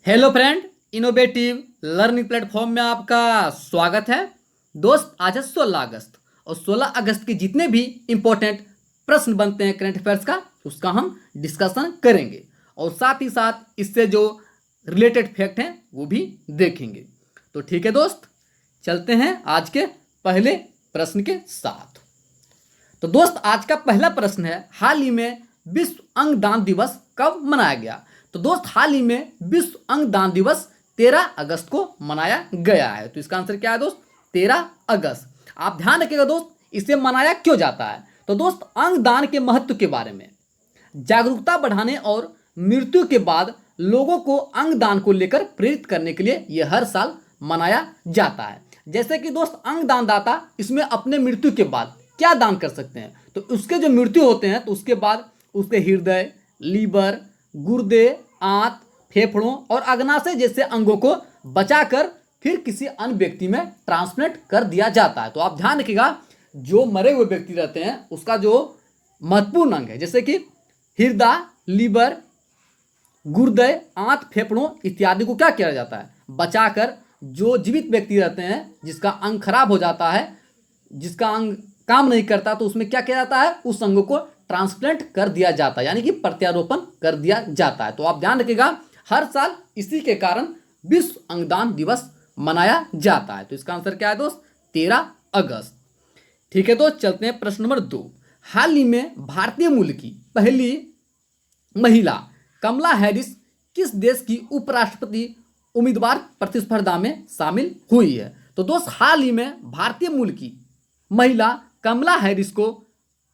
Hello friend, innovative learning platform में आपका स्वागत है। दोस्त, आज है 16 अगस्त और 16 अगस्त के जितने भी इम्पोर्टेंट प्रश्न बनते हैं करंट अफेयर्स का उसका हम डिस्कशन करेंगे और साथ ही साथ इससे जो रिलेटेड फैक्ट हैं वो भी देखेंगे। तो ठीक है दोस्त, चलते हैं आज के पहले प्रश्न के साथ। तो दोस्त, आज का पहला प्रश्न है, हाल ही में विश्व अंगदान दिवस कब मनाया गया? तो दोस्त, हाल ही में विश्व अंगदान दिवस 13 अगस्त को मनाया गया है। तो इसका आंसर क्या है दोस्त? 13 अगस्त। आप ध्यान रखिएगा दोस्त, इसे मनाया क्यों जाता है? तो दोस्त, अंगदान के महत्व के बारे में जागरूकता बढ़ाने और मृत्यु के बाद लोगों को अंगदान को लेकर प्रेरित करने के लिए यह हर साल मनाया जाता है। जैसे कि दोस्त, अंगदान दाता इसमें अपने मृत्यु के बाद क्या दान कर सकते हैं? तो उसके जो मृत्यु होते हैं तो उसके बाद उसके हृदय, लीवर, गुर्दे, आंत, फेफड़ों और अग्नाशय जैसे अंगों को बचाकर फिर किसी अन्य व्यक्ति में ट्रांसप्लांट कर दिया जाता है। तो आप ध्यान रखिएगा, जो मरे हुए व्यक्ति रहते हैं उसका जो महत्वपूर्ण अंग है, जैसे कि हृदय, लीवर, गुर्दे, आंत, फेफड़ों इत्यादि को क्या किया जाता है? बचाकर जो जीवित व्यक्ति रहते हैं जिसका अंग खराब हो जाता है, जिसका अंग काम नहीं करता, तो उसमें क्या किया जाता है? उस अंग को ट्रांसप्लांट कर दिया जाता है, यानी कि प्रत्यारोपण कर दिया जाता है। तो आप ध्यान रखिएगा, हर साल इसी के कारण विश्व अंगदान दिवस मनाया जाता है। तो इसका आंसर क्या है दोस्त? 13 अगस्त। ठीक है दोस्त, चलते हैं प्रश्न नंबर 2। हाल ही में भारतीय मूल की पहली महिला कमला हैरिस किस देश की उपराष्ट्रपति उम्मीदवार प्रतिस्पर्धा में शामिल हुई है? तो दोस्त, हाल ही में भारतीय मूल की महिला कमला हैरिस को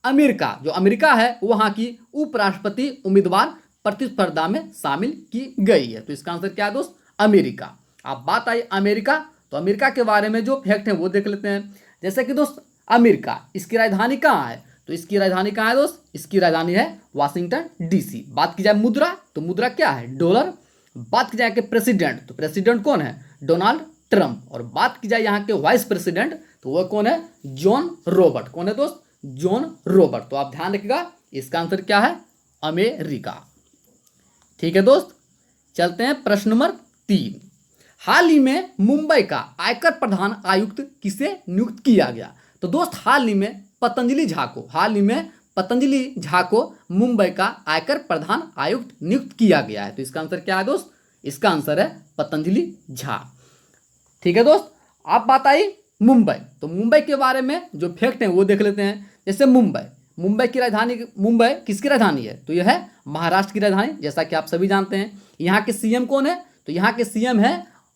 अमेरिका है वहां की उपराष्ट्रपति उम्मीदवार प्रतिस्पर्धा में शामिल की गई है। तो इसका आंसर क्या है दोस्त? अमेरिका। अब बात आई अमेरिका, तो अमेरिका के बारे में जो फैक्ट है वो देख लेते हैं। जैसे कि दोस्त, अमेरिका, इसकी राजधानी कहाँ है? तो इसकी राजधानी कहाँ है दोस्त? इसकी राजधानी है वाशिंगटन डीसी। बात की जाए मुद्रा, तो मुद्रा क्या है? डॉलर। बात की जाए कि प्रेसिडेंट, तो प्रेसिडेंट कौन है? Donald Trump. और बात की जाए यहाँ के वाइस प्रेसिडेंट, तो वह कौन है? John Robert. कौन है दोस्त? John Robert. तो आप ध्यान रखिएगा, इसका आंसर क्या है? अमेरिका। ठीक है दोस्त, चलते हैं प्रश्न नंबर 3। हाल ही में मुंबई का आयकर प्रधान आयुक्त किसे नियुक्त किया गया? तो दोस्त, हाल ही में पतंजलि झा को मुंबई का आयकर प्रधान आयुक्त नियुक्त किया गया है। तो इसका आंसर क्या है दोस्त? इसका आंसर है पतंजलि झा। ठीक है दोस्त, आप बात आई मुंबई, तो मुंबई के बारे में जो फैक्ट है वो देख लेते हैं। जैसे मुंबई की राजधानी, मुंबई किसकी राजधानी है? तो यह है महाराष्ट्र की राजधानी, जैसा कि आप सभी जानते हैं। यहाँ के सीएम कौन है? तो यहाँ के सीएम है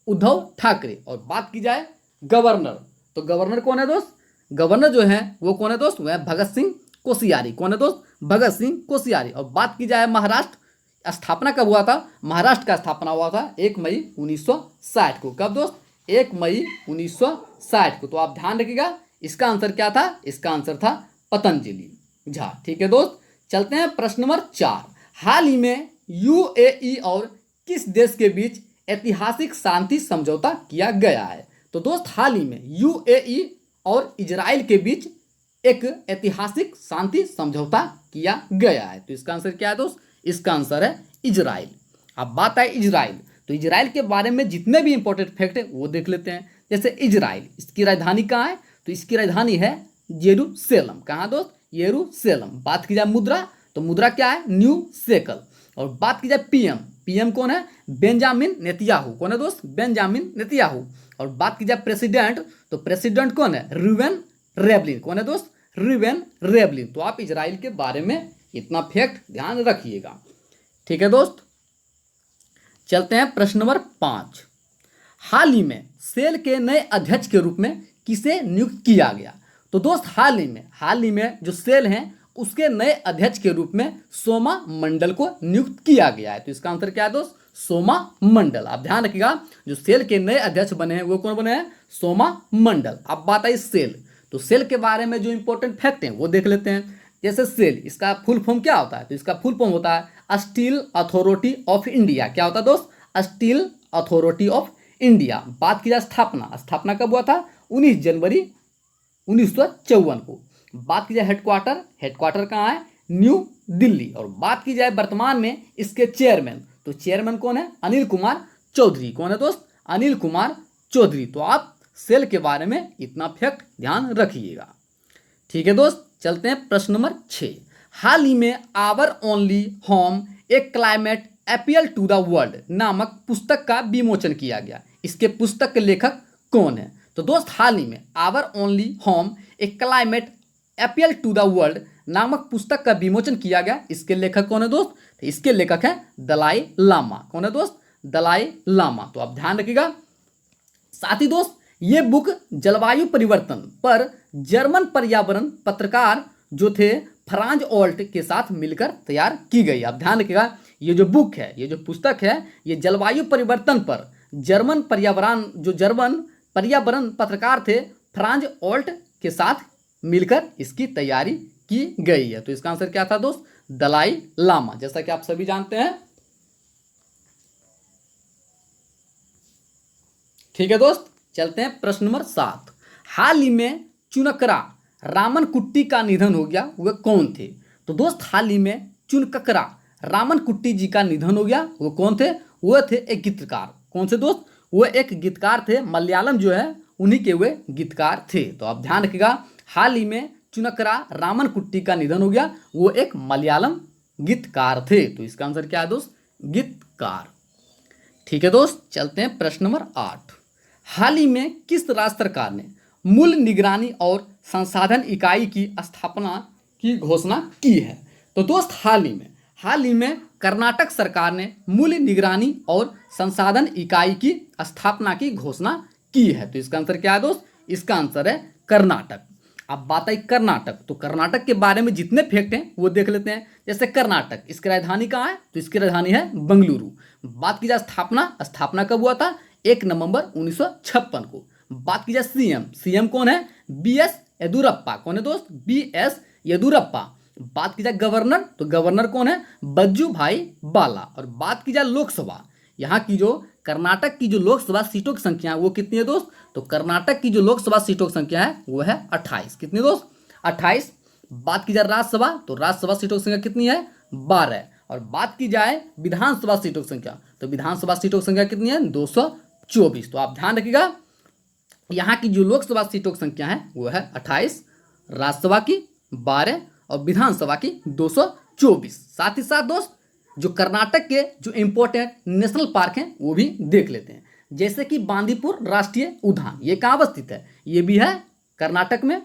उद्धव ठाकरे। और बात की जाए गवर्नर, तो गवर्नर कौन है दोस्त? गवर्नर जो है वो कौन है दोस्त? वह है भगत सिंह कोश्यारी। कौन है दोस्त? भगत सिंह कोश्यारी। और बात की जाए महाराष्ट्र, स्थापना कब हुआ था? महाराष्ट्र का स्थापना हुआ था 1 मई 1960 को। कब दोस्त? 1 मई 1960 को। तो आप ध्यान रखिएगा, इसका आंसर क्या था? इसका आंसर था पतंजलि झा। ठीक है दोस्त, चलते हैं प्रश्न नंबर 4। हाल ही में यूएई और किस देश के बीच ऐतिहासिक शांति समझौता किया गया है? तो दोस्त, हाल ही में यूएई और इजराइल के बीच एक ऐतिहासिक शांति समझौता किया गया है। तो इसका आंसर क्या है दोस्त? इसका आंसर है इजराइल। अब बात है इजराइल, तो इजराइल के बारे में जितने भी इंपॉर्टेंट फैक्ट है वो देख लेते हैं। जैसे इजराइल, इसकी राजधानी कहाँ है? तो इसकी राजधानी है यरूशलेम। कहाँ दोस्त? यरूशलेम। बात की जाए मुद्रा, तो मुद्रा क्या है? New shackle. और बात की जाए पीएम कौन है? Benjamin Netanyahu. कौन है दोस्त? Benjamin Netanyahu. और बात की जाए प्रेसिडेंट, तो प्रेसिडेंट कौन है? Reuven Rivlin. कौन है दोस्त? Reuven Rivlin. तो आप इजराइल के बारे में इतना फैक्ट ध्यान रखिएगा। ठीक है दोस्त, चलते हैं प्रश्न नंबर 5। हाल ही में सेल के नए अध्यक्ष के रूप में किसे नियुक्त किया गया? तो दोस्त, हाल ही में जो सेल हैं उसके नए अध्यक्ष के रूप में सोमा मंडल को नियुक्त किया गया है। तो इसका आंसर क्या है दोस्त? सोमा मंडल। आप ध्यान रखिएगा, जो सेल के नए अध्यक्ष बने हैं वो कौन बने हैं? सोमा मंडल। अब बात आई सेल, तो सेल के बारे में जो इंपॉर्टेंट फैक्ट हैं वो देख लेते हैं। जैसे सेल, इसका फुल फॉर्म क्या होता है? तो इसका फुल फॉर्म होता है स्टील अथॉरिटी ऑफ इंडिया। क्या होता है दोस्त? Steel authority of India. बात की जाए स्थापना कब हुआ था? 19 जनवरी 1954 को। बात की जाए हेडक्वार्टर कहाँ है? न्यू दिल्ली। और बात की जाए वर्तमान में इसके चेयरमैन, तो चेयरमैन कौन है? अनिल कुमार चौधरी। कौन है दोस्त? अनिल कुमार चौधरी। तो आप सेल के बारे में इतना फैक्ट ध्यान रखिएगा। ठीक है दोस्त, चलते हैं प्रश्न नंबर 6। हाल ही में our only home a climate appeal to the world नामक पुस्तक का विमोचन किया गया। इसके पुस्तक के लेखक कौन है? तो दोस्त हाल ही में our only home a climate appeal to the world नामक पुस्तक का विमोचन किया गया। इसके लेखक कौन है दोस्त? तो इसके लेखक है दलाई लामा। कौन है दोस्त? दलाई लामा। तो आप ध्यान रखिएगा। साथ ही दोस्त ये बुक जलवायु परिवर्तन पर जर्मन पर्यावरण पत्रकार जो थे फ्रांज ओल्ट के साथ मिलकर तैयार की गई। आप ध्यान रखिएगा, ये जो बुक है, ये जो पुस्तक है, ये जलवायु परिवर्तन पर जर्मन पर्यावरण पत्रकार थे फ्रांज ओल्ट के साथ मिलकर इसकी तैयारी की गई है। तो इसका आंसर क्या था दोस्त? दलाई लामा, जैसा कि आप सभी जानते हैं। ठीक है दोस्त, चलते हैं प्रश्न नंबर 7। हाल ही में चुनकरा रामन कुट्टी का निधन हो गया, वह कौन थे? तो दोस्त हाल ही में चुनकरा रामन कुट्टी जी का निधन हो गया, वो कौन थे? वह थे एक गीतकार। कौन से दोस्त? वो एक गीतकार थे, मलयालम जो है उन्हीं के वे गीतकार थे। तो आप ध्यान रखिएगा, हाल ही में चुनकरा रामन कुट्टी का निधन हो गया, वो एक मलयालम गीतकार थे। तो इसका आंसर क्या है दोस्त? गीतकार। ठीक है दोस्त, चलते हैं प्रश्न नंबर 8। हाल ही में किस राज्य सरकार ने मूल निगरानी और संसाधन इकाई की स्थापना की घोषणा की है? तो दोस्त हाल ही में कर्नाटक सरकार ने मूल निगरानी और संसाधन इकाई की स्थापना की घोषणा की है। तो इसका आंसर क्या है दोस्त? इसका आंसर है कर्नाटक। अब बात आई कर्नाटक, तो कर्नाटक के बारे में जितने फैक्ट हैं वो देख लेते हैं। जैसे कर्नाटक, इसकी राजधानी कहाँ है? तो इसकी राजधानी है बेंगलुरु। बात की जाए स्थापना कब हुआ था? 1 नवंबर 1956 को। बात की जाए सीएम कौन है? बीएस येदुरप्पा। कौन है दोस्त? बीएस येदुरप्पा। बात की जाए गवर्नर, तो गवर्नर कौन है? बज्जू भाई बाला। और बात की जाए लोकसभा, यहाँ की जो कर्नाटक की जो लोकसभा सीटों की संख्या है वो कितनी है दोस्त? तो कर्नाटक की जो लोकसभा सीटों की संख्या है वो है 28। कितनी दोस्त? 28। बात की जाए राज्यसभा, तो राज्यसभा सीटों की संख्या कितनी है? 12। और बात की जाए विधानसभा सीटों की संख्या, तो विधानसभा सीटों की संख्या कितनी है? 224। तो आप ध्यान रखिएगा, यहाँ की जो लोकसभा सीटों की संख्या है वो है 28, राज्यसभा की 12 और विधानसभा की 224। साथ ही साथ दोस्त जो कर्नाटक के जो इंपॉर्टेंट नेशनल पार्क हैं वो भी देख लेते हैं। जैसे कि बांदीपुर राष्ट्रीय उद्यान, ये कहाँ अवस्थित है? ये भी है कर्नाटक में।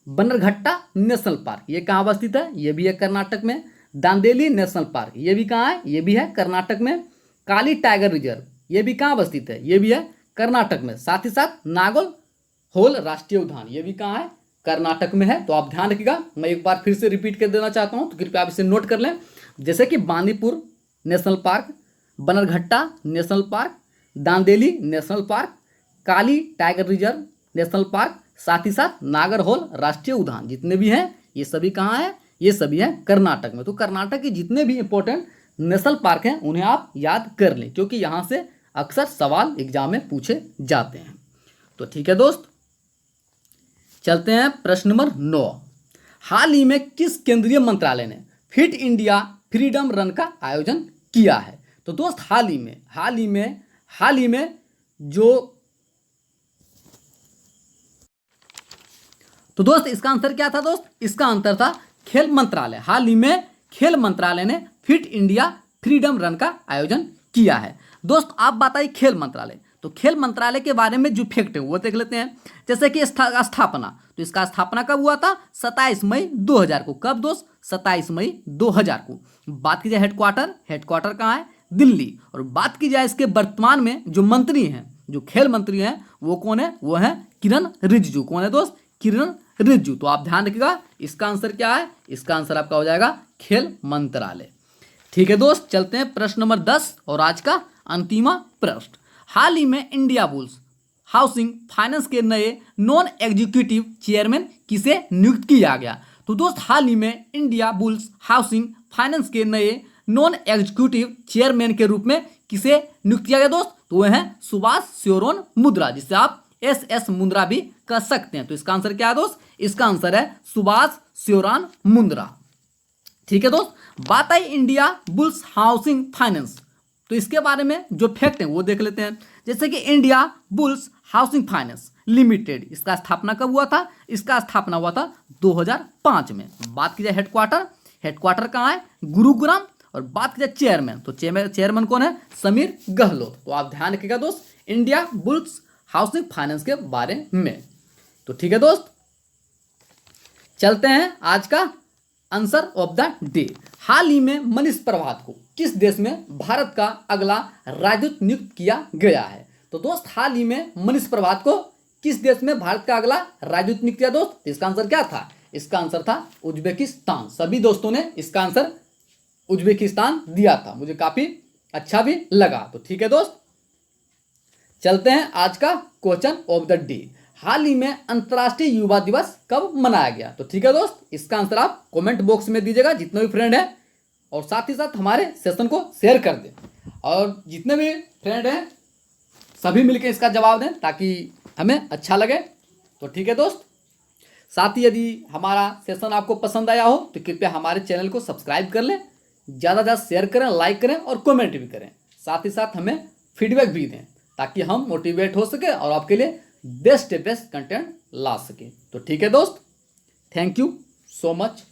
बन्नरघट्टा नेशनल पार्क, ये कहाँ अवस्थित है? ये भी है कर्नाटक में। दांदेली नेशनल पार्क, ये भी कहाँ है? ये भी है कर्नाटक में। काली टाइगर रिजर्व, ये भी कहाँ अवस्थित है? ये भी है कर्नाटक में। साथ ही साथ नागोल होल राष्ट्रीय उद्यान, ये भी कहाँ है? कर्नाटक में है। तो आप ध्यान रखिएगा, मैं एक बार फिर से रिपीट कर देना चाहता हूँ, तो कृपया आप इसे नोट कर लें। जैसे कि Bandipur national park, Bannerghatta national park, Dandeli national park, Kali tiger reserve national park, साथ ही साथ नागरहोल राष्ट्रीय उद्यान, जितने भी हैं ये सभी कहाँ हैं? ये सभी हैं कर्नाटक में। तो कर्नाटक के जितने भी इंपॉर्टेंट नेशनल पार्क हैं उन्हें आप याद कर लें, क्योंकि यहाँ से अक्सर सवाल एग्जाम में पूछे जाते हैं। तो ठीक है दोस्त, चलते हैं प्रश्न नंबर 9। हाल ही में किस केंद्रीय मंत्रालय ने फिट इंडिया फ्रीडम रन का आयोजन किया है? तो दोस्त हाल ही में जो, तो दोस्त इसका आंसर क्या था दोस्त? इसका आंसर था खेल मंत्रालय। हाल ही में खेल मंत्रालय ने फिट इंडिया फ्रीडम रन का आयोजन किया है। दोस्त आप बताइए खेल मंत्रालय, तो खेल मंत्रालय के बारे में जो फैक्ट है वो देख लेते हैं। जैसे कि स्थापना, तो इसका स्थापना कब हुआ था? 27 मई 2000 को। कब दोस्त? 27 मई 2000 को। बात की जाए हेडक्वार्टर कहाँ है? दिल्ली। और बात की जाए इसके वर्तमान में जो मंत्री हैं, जो खेल मंत्री हैं, वो कौन है? वो है किरण रिजिजू। कौन है दोस्त? किरण रिजिजू। तो आप ध्यान रखिएगा, इसका आंसर क्या है? इसका आंसर आपका हो जाएगा खेल मंत्रालय। ठीक है दोस्त, चलते हैं प्रश्न नंबर 10 और आज का अंतिमा प्रश्न। हाल ही में इंडिया बुल्स हाउसिंग फाइनेंस के नए नॉन एग्जीक्यूटिव चेयरमैन किसे नियुक्त किया गया? तो दोस्त हाल ही में इंडिया बुल्स हाउसिंग फाइनेंस के नए नॉन एग्जीक्यूटिव चेयरमैन के रूप में किसे नियुक्त किया गया दोस्त? तो वह है सुभाष स्योरोन मुंद्रा, जिसे आप एस मुंद्रा भी कह सकते हैं। तो इसका आंसर क्या है दोस्त? इसका आंसर है सुभाष स्योरोन मुंद्रा। ठीक है दोस्त, बात आई इंडिया बुल्स हाउसिंग फाइनेंस तो इसके बारे में जो फैक्ट है वो देख लेते हैं। जैसे कि India bulls housing finance limited, इसका स्थापना कब हुआ था? इसका स्थापना हुआ था 2005 में। बात की जाए हेडक्वार्टर कहाँ है? गुरुग्राम। और बात की जाए चेयरमैन, तो चेयरमैन कौन है? समीर गहलोत। तो आप ध्यान रखिएगा दोस्त, इंडिया बुल्स हाउसिंग फाइनेंस के बारे में। तो ठीक है दोस्त, चलते हैं आज का आंसर ऑफ द डे। हाल ही में मनीष प्रभात को किस देश में भारत का अगला राजदूत नियुक्त किया गया है? तो दोस्त, हाल ही में मनीष प्रभात को किस देश में भारत का अगला राजदूत नियुक्त किया दोस्त? इसका आंसर क्या था? इसका आंसर था उज्बेकिस्तान। सभी दोस्तों ने इसका आंसर उज्बेकिस्तान दिया था, मुझे काफी अच्छा भी लगा। तो ठीक है दोस्त, चलते हैं आज का क्वेश्चन ऑफ द डे। हाल ही में अंतर्राष्ट्रीय युवा दिवस कब मनाया गया? तो ठीक है दोस्त, इसका आंसर आप कमेंट बॉक्स में दीजिएगा, जितने भी फ्रेंड हैं, और साथ ही साथ हमारे सेशन को शेयर कर दें, और जितने भी फ्रेंड हैं सभी मिलकर इसका जवाब दें ताकि हमें अच्छा लगे। तो ठीक है दोस्त, साथ ही यदि हमारा सेशन आपको पसंद आया हो तो कृपया हमारे चैनल को सब्सक्राइब कर लें, ज़्यादा से ज़्यादा शेयर करें, लाइक करें और कमेंट भी करें। साथ ही साथ हमें फीडबैक भी दें ताकि हम मोटिवेट हो सके और आपके लिए बेस्ट कंटेंट ला सके। तो ठीक है दोस्त, थैंक यू सो मच।